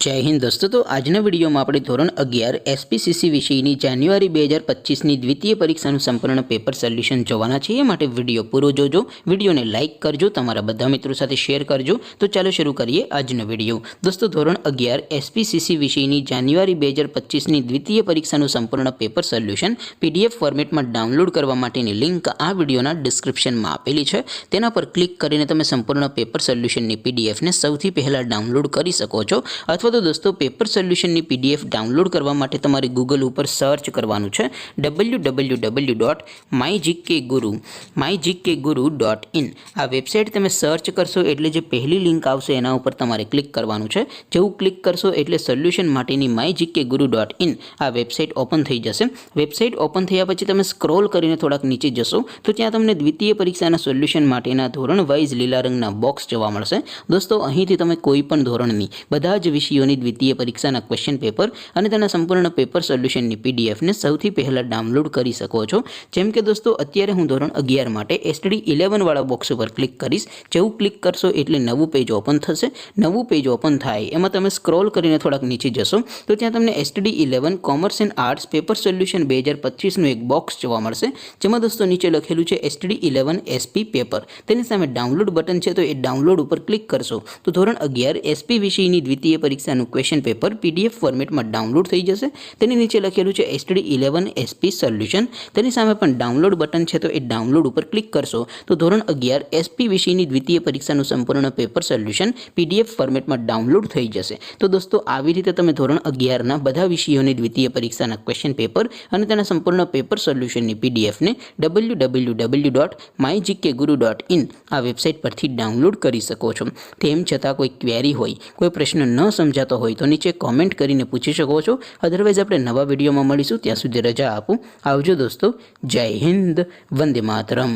जय हिंद दोस्तों। तो આજના વિડીયોમાં આપણે ધોરણ 11 એસપીસીસી વિષયની જાન્યુઆરી 2025ની દ્વિતીય પરીક્ષાનું સંપૂર્ણ પેપર સોલ્યુશન જોવાના છે। એ માટે વિડીયો પૂરો જોજો, વિડીયોને લાઇક કરજો, તમારા બધા મિત્રો સાથે શેર કરજો। તો ચાલો શરૂ કરીએ આજનો વિડીયો। દોસ્તો ધોરણ 11 એસપીસીસી વિષયની જાન્યુઆરી 2025ની દ્વિતીય પરીક્ષાનું સંપૂર્ણ પેપર સોલ્યુશન પીડીએફ ફોર્મેટમાં ડાઉનલોડ કરવા માટેની લિંક આ વિડીયોના ડિસ્ક્રિપ્શનમાં આપેલી છે। તેના પર ક્લિક કરીને તમે સંપૂર્ણ પેપર સોલ્યુશનની પીડીએફને સૌથી પહેલા ડાઉનલોડ કરી શકો છો। અથવા तो दोस्तों पेपर सोल्यूशन पीडीएफ डाउनलॉड करवा माटे तमारे गूगल पर सर्च करवानुं छे www.mygkguru.in। आ वेबसाइट तमे सर्च करशो एटले जे पहली लिंक आवशे एना उपर तमारे क्लिक करवानुं छे। जेवुं क्लिक करशो एटले सोल्यूशन माटेनी mygkguru.in आ वेबसाइट ओपन थई जशे। वेबसाइट ओपन थया पछी तमे स्क्रॉल करीने थोड़ाक नीचे जशो तो त्यां तमने द्वितीय परीक्षाना सोल्यूशन माटेना धोरण वाइज लीला रंगना बॉक्स जोवा मळशे। दोस्तों અહીંથી તમે કોઈ પણ ધોરણની બધા જ વિષયોની દ્વિતીય પરીક્ષાના ક્વેશ્ચન પેપર અને તેના સંપૂર્ણ પેપર સોલ્યુશનની પીડીએફને સૌથી પહેલા ડાઉનલોડ કરી શકો છો। જેમ કે દોસ્તો અત્યારે હું ધોરણ 11 માટે એસટીડી 11 વાળા બોક્સ ઉપર ક્લિક કરીશ। જેવું ક્લિક કરશો એટલે નવું પેજ ઓપન થશે। નવું પેજ ઓપન થાય એમાં તમે સ્ક્રોલ કરીને થોડાક નીચે જશો તો ત્યાં તમને STD 11 commerce and arts paper solution 2025 નું એક બોક્સ જોવા મળશે। જેમાં દોસ્તો નીચે લખેલું છે એસટીડી 11 એસપી પેપર। તેની સામે ડાઉનલોડ બટન છે તો એ ડાઉનલોડ ઉપર ક્લિક કરશો તો ધોરણ 11 એસપી વિષયની દ્વિતીય પરીક્ષાનું क्वेश्चन पेपर पीडीएफ फॉर्मेट में डाउनलॉड थई जशे। तेनी नीचे लखेलुं छे एसटीडी 11 एसपी सोल्यूशन। तेनी सामे पण डाउनलॉड बटन छे तो ए डाउनलॉड पर क्लिक करशो तो धोरण 11 एसपी विषयनी द्वितीय परीक्षानुं संपूर्ण पेपर सोल्यूशन पीडीएफ फॉर्मेट में डाउनलॉड थई जशे। तो दोस्तों આવી રીતે તમે ધોરણ 11 ના બધા વિષયોની દ્વિતીય પરીક્ષાના ક્વેશ્ચન પેપર અને તેના સંપૂર્ણ પેપર સોલ્યુશનની પીડીએફ ને www.mygkguru.in આ વેબસાઇટ પરથી ડાઉનલોડ કરી શકો છો। તેમ છતાં કોઈ ક્વેરી હોય, કોઈ પ્રશ્ન ન સમજાતો હોય तो नीचे कॉमेंट करीने पूछी शको छो। अदरवाइज आपणे नवा विडियो में मळीशुं, त्यां सुधी रजा आपो। आवजो दोस्तों। जय हिंद, वंदे मातरम।